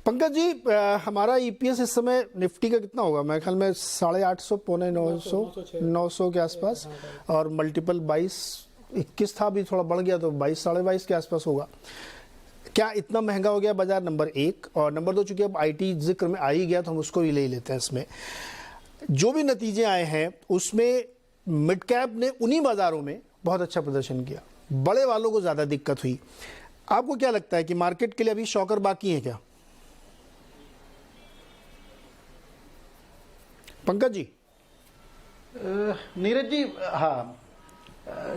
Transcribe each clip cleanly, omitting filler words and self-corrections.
पंकज जी, हमारा ईपीएस इस समय निफ्टी का कितना होगा? मेरे ख्याल में 850, पौने 900 के आसपास, और मल्टीपल 22-21 था, अभी थोड़ा बढ़ गया तो 22 साढ़े 22 के आसपास होगा। क्या इतना महंगा हो गया बाजार? नंबर एक। और नंबर दो, चूंकि अब आईटी जिक्र में आ ही गया तो हम उसको ही ले लेते हैं। इसमें जो भी नतीजे आए हैं उसमें मिड कैप ने उन्हीं बाजारों में बहुत अच्छा प्रदर्शन किया, बड़े वालों को ज्यादा दिक्कत हुई। आपको क्या लगता है कि मार्केट के लिए अभी शॉकर बाकी है क्या? पंकज जी। नीरज जी, हाँ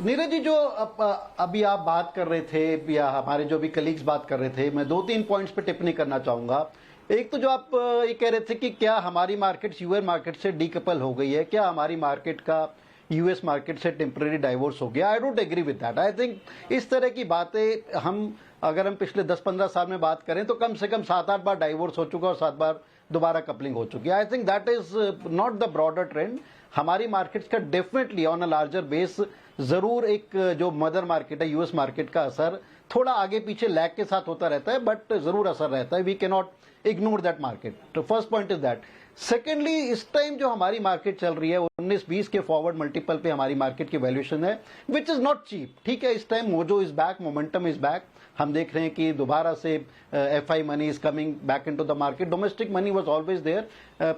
नीरज जी, जो अभी आप बात कर रहे थे या हमारे जो भी कलीग्स बात कर रहे थे, मैं 2-3 पॉइंट्स पे टिप्पणी करना चाहूंगा। एक तो जो आप ये कह रहे थे कि क्या हमारी मार्केट यूएस मार्केट से डीकपल हो गई है, क्या हमारी मार्केट का यूएस मार्केट से टेम्पररी डाइवोर्स हो गया। I don't agree with that. I think इस तरह की बातें अगर हम पिछले 10-15 साल में बात करें तो कम से कम 7-8 बार डाइवोर्स हो चुका और 7 बार दोबारा कपलिंग हो चुकी है। I think that is not the broader trend. हमारी मार्केट्स का definitely on a larger base जरूर एक जो मदर मार्केट है यूएस मार्केट का असर थोड़ा आगे पीछे लैग के साथ होता रहता है, बट जरूर असर रहता है। We can not ignore that market. तो first point is that. Secondly, इस टाइम जो हमारी मार्केट चल रही है 19-20 के फॉरवर्ड मल्टीपल पे हमारी मार्केट की वैल्यूएशन है, विच इज नॉट चीप। ठीक है, इस time mojo is back, momentum is back. हम देख रहे हैं कि दोबारा से FI money is coming back into the market. Domestic money was always there.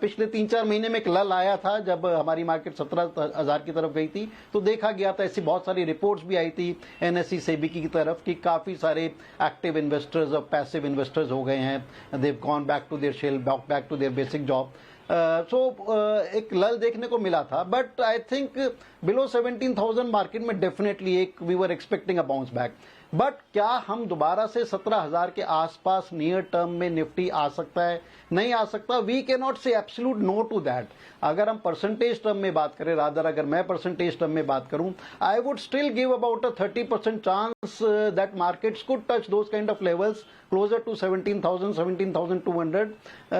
पिछले 3-4 महीने में एक लल आया था जब हमारी मार्केट 17,000 की तरफ गई थी, तो देखा गया था, ऐसी बहुत सारी रिपोर्ट्स भी आई थी एनएससी सेबी की तरफ कि काफी सारे एक्टिव इन्वेस्टर्स और पैसिव इन्वेस्टर्स हो गए हैं। They gone back to their shell, back to their basic job. एक लल देखने को मिला था, but I think below 17,000 market में डेफिनेटली एक we were expecting a bounce back. But क्या हम दोबारा से 17,000 के आसपास नियर टर्म में निफ्टी आ सकता है? नहीं आ सकता। We can not say absolute no to that. अगर हम परसेंटेज टर्म में बात करें, रादर अगर मैं परसेंटेज टर्म में बात करूं, I would still give about a 30% chance that markets could touch those kind of levels closer to 17,000, 17,200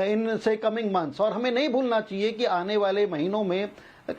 in से कमिंग मंथ्स। और हमें नहीं भूलना चाहिए कि आने वाले महीनों में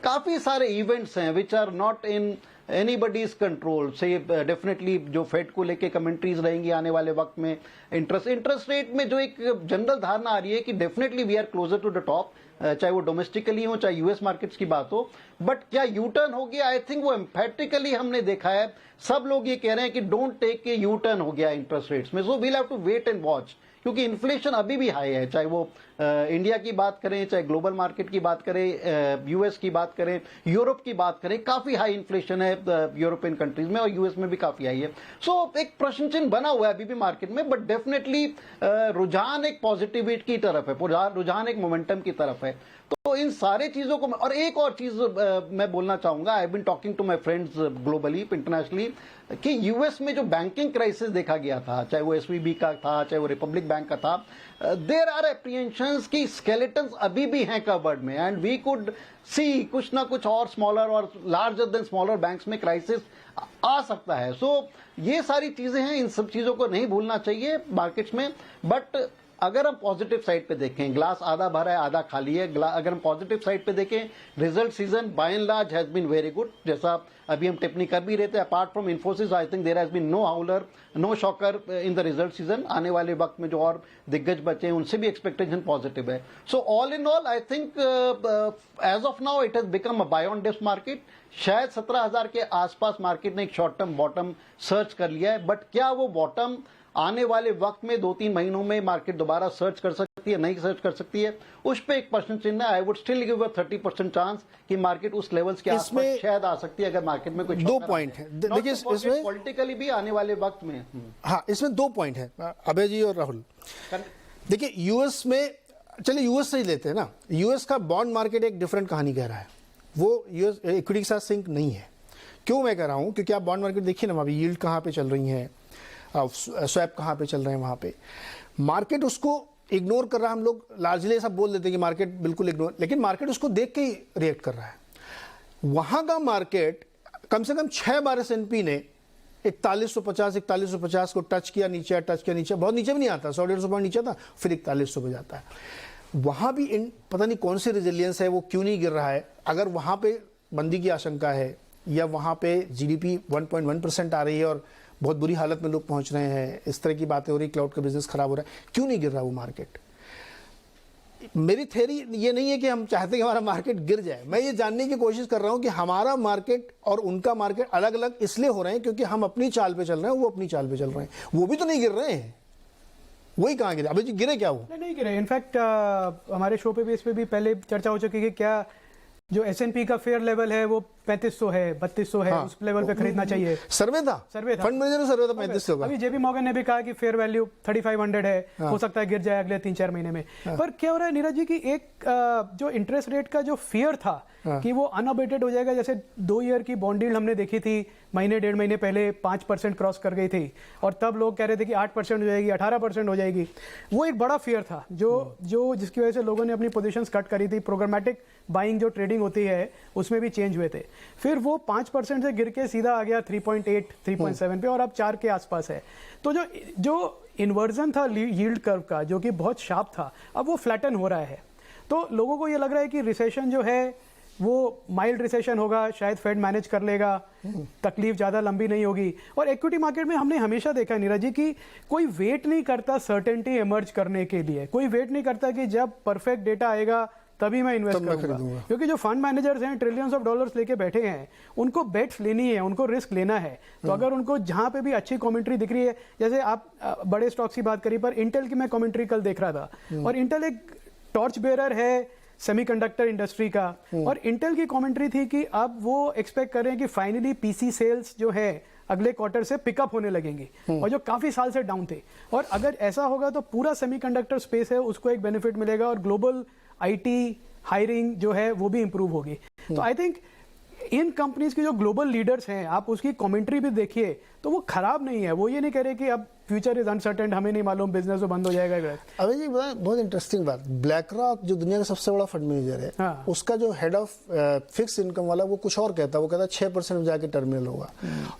काफी सारे इवेंट्स हैं which are not in anybody's control. So definitely जो फेड को लेके कमेंट्रीज रहेंगी आने वाले वक्त में। इंटरेस्ट रेट में जो एक जनरल धारणा आ रही है कि definitely we are closer to the top, चाहे वो डोमेस्टिकली हो चाहे यूएस मार्केट्स की बात हो। बट क्या यू टर्न हो गया? आई थिंक वो एम्फेटिकली हमने देखा है, सब लोग ये कह रहे हैं कि डोंट टेक के यू टर्न हो गया इंटरेस्ट रेट्स में। So we'll have to wait and watch, क्योंकि इन्फ्लेशन अभी भी हाई है, चाहे वो इंडिया की बात करें, चाहे ग्लोबल मार्केट की बात करें, यूएस की बात करें, यूरोप की बात करें, काफी हाई इन्फ्लेशन है यूरोपियन कंट्रीज में और यूएस में भी काफी हाई है। सो एक प्रश्न चिन्ह बना हुआ है अभी भी मार्केट में, बट डेफिनेटली रुझान एक पॉजिटिविटी की तरफ है, रुझान एक मोमेंटम की तरफ है। तो इन सारे चीजों को और एक और चीज मैं बोलना चाहूंगा, I have been talking to my friends globally, internationally, कि यूएस में जो बैंकिंग क्राइसिस देखा गया था, चाहे वो एसवीबी का था, चाहे वो रिपब्लिक बैंक का था, देयर आर एप्रीहेंशंस की स्केलेटन्स अभी भी हैं कवर्ड में, एंड वी कुड सी कुछ ना कुछ और स्मॉलर और लार्जर देन स्मॉलर बैंक्स में क्राइसिस आ सकता है। सो ये सारी चीजें हैं, इन सब चीजों को नहीं भूलना चाहिए मार्केट्स में। बट अगर हम पॉजिटिव साइड पे देखें, ग्लास आधा भरा है आधा खाली है, अगर हम पॉजिटिव साइड पे देखें, result season by and large has been very good. जैसा अभी हम टिप्पणी कर भी रहे थे, apart from Infosys I think there has been no howler, no shocker in the result season. आने वाले वक्त में जो और दिग्गज बचे हैं उनसे भी एक्सपेक्टेशन पॉजिटिव है। So all in all I think as of now it has become a buy on dips market. शायद 17,000 के आसपास मार्केट ने एक शॉर्ट टर्म बॉटम सर्च कर लिया है, बट क्या वो बॉटम आने वाले वक्त में 2-3 महीनों में मार्केट दोबारा सर्च कर सकती है, नहीं सर्च कर सकती है, उस पे एक प्रश्न चिन्ह है। आई would still give a 30% chance कि मार्केट उस लेवल्स के आसपास शायद आ सकती है अगर मार्केट में कुछ। दो पॉइंट है, देखिए इसमें पॉलिटिकली भी आने वाले वक्त में। हाँ, इसमें 2 पॉइंट है अभय जी और राहुल। देखिए यूएस में, चलिए यूएस से ही लेते हैं ना। यूएस का बॉन्ड मार्केट एक डिफरेंट कहानी कह रहा है, वो यूएस इक्विटी के साथ सिंक नहीं है। क्यों मैं कह रहा हूं? क्योंकि आप बॉन्ड मार्केट देखिए ना, अभी यील्ड कहां पे चल रही है, स्वैप कहाँ पे चल रहे हैं, वहाँ पे मार्केट उसको इग्नोर कर रहा है। हम लोग लार्जली ऐसा बोल देते हैं कि मार्केट बिल्कुल इग्नोर, लेकिन मार्केट उसको देख के ही रिएक्ट कर रहा है। वहाँ का मार्केट कम से कम 6 बार S&P ने 4150 को टच किया, नीचे टच किया, नीचे, बहुत नीचे भी नहीं आता, 100-150 पॉइंट नीचे था, फिर 4100 पे जाता है। वहाँ भी पता नहीं कौन सी रेजिलियंस है, वो क्यों नहीं गिर रहा है। अगर वहाँ पे मंदी की आशंका है या वहाँ पे GDP 1.1% आ रही है और बहुत बुरी हालत में लोग पहुंच रहे हैं, इस तरह की बातें हो रही, क्लाउड का बिजनेस खराब हो रहा है, क्यों नहीं गिर रहा वो मार्केट? मेरी थ्योरी ये नहीं है कि हम चाहते हैं कि हमारा मार्केट गिर जाए, मैं ये जानने की कोशिश कर रहा हूं कि हमारा मार्केट और उनका मार्केट अलग अलग इसलिए हो रहे हैं क्योंकि हम अपनी चाल पे चल रहे हैं, वो अपनी चाल पे चल रहे हैं। वो भी तो नहीं गिर रहे हैं, वही कहाँ गिरे? अभी जी गिरे क्या वो? नहीं गिरे। इनफैक्ट हमारे शो पे भी, इस पे भी पहले चर्चा हो चुकी है कि क्या जो S&P का फेयर लेवल है वो 3500 है, 3200 है, उस लेवल पे खरीदना चाहिए। सर्वे था सर्वे था, फंड मैनेजर सर्वे था 3500 का। अभी JP मॉर्गन ने भी कहा कि फेयर वैल्यू 3500 है, हो सकता है गिर जाए अगले 3-4 महीने में। पर क्या हो रहा है नीरज जी की एक जो इंटरेस्ट रेट का जो फियर था कि वो अनअबेटेड हो जाएगा, जैसे 2 ईयर की बॉन्ड यील्ड हमने देखी थी महीने 1.5 महीने पहले 5% क्रॉस कर गई थी, और तब लोग कह रहे थे कि 8% हो जाएगी, 18% हो जाएगी। वो एक बड़ा फियर था जो जिसकी वजह से लोगों ने अपनी पोजीशंस कट करी थी। प्रोग्रामेटिक बाइंग जो ट्रेडिंग होती है उसमें भी चेंज हुए थे। फिर वो 5% से गिर के सीधा आ गया 3.8 3.7 पे, और अब 4 के आसपास है। तो जो इन्वर्जन था यील्ड कर्व का, जो कि बहुत शार्प था, अब वो फ्लैटन हो रहा है। तो लोगों को ये लग रहा है कि रिसेशन जो है वो माइल्ड रिसेशन होगा, शायद फेड मैनेज कर लेगा, तकलीफ ज़्यादा लंबी नहीं होगी। और इक्विटी मार्केट में हमने हमेशा देखा नीरज जी कि कोई वेट नहीं करता सर्टेनिटी इमर्ज करने के लिए, कोई वेट नहीं करता कि जब परफेक्ट डेटा आएगा तभी मैं इन्वेस्ट करूंगा। क्योंकि जो फंड मैनेजर्स हैं ट्रिलियंस ऑफ डॉलर्स लेके बैठे हैं, उनको बेट्स लेनी है, उनको रिस्क लेना है। तो अगर उनको जहां पे भी अच्छी कमेंट्री दिख रही है, जैसे आप बड़े स्टॉक्स की बात करी, पर इंटेल की मैं कमेंट्री कल देख रहा था, और इंटेल एक टॉर्च बेरर है सेमीकंडक्टर इंडस्ट्री का, और इंटेल की कमेंट्री थी कि अब वो एक्सपेक्ट कर रहे हैं कि फाइनली पीसी सेल्स जो है अगले क्वार्टर से पिकअप होने लगेंगी, और जो काफी साल से डाउन थे। और अगर ऐसा होगा तो पूरा सेमीकंडक्टर स्पेस है उसको एक बेनिफिट मिलेगा, और ग्लोबल आईटी हायरिंग जो है वो भी इंप्रूव होगी। तो आई थिंक इन कंपनीज की जो ग्लोबल लीडर्स हैं, आप उसकी कमेंट्री भी देखिए तो वो खराब नहीं है। वो ये नहीं कह रहे कि अब फ्यूचर इज अनसर्टेन, हमें नहीं मालूम बिजनेस तो बंद हो जाएगा। अभी जी बहुत इंटरेस्टिंग बात, ब्लैक रॉक जो दुनिया का सबसे बड़ा फंड मैनेजर है, हाँ। उसका जो हेड ऑफ फिक्स इनकम वाला वो कुछ और कहता है, वो कहता है 6% में जाके टर्मिनल होगा।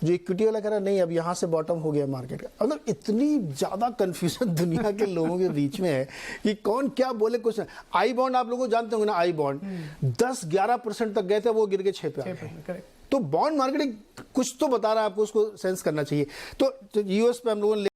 जो इक्विटी वाला कह रहा है नहीं, अब यहाँ से बॉटम हो गया मार्केट का। मतलब इतनी ज्यादा कंफ्यूजन दुनिया के लोगों के बीच में है कि कौन क्या बोले कुछ। आई बॉन्ड आप लोगों जानते होंगे ना, आई बॉन्ड 10-11% तक गए थे, वो गिर के 6 पे आ गए। तो बॉन्ड मार्केटिंग कुछ तो बता रहा है आपको, उसको सेंस करना चाहिए। तो यूएस पे हम लोगों ने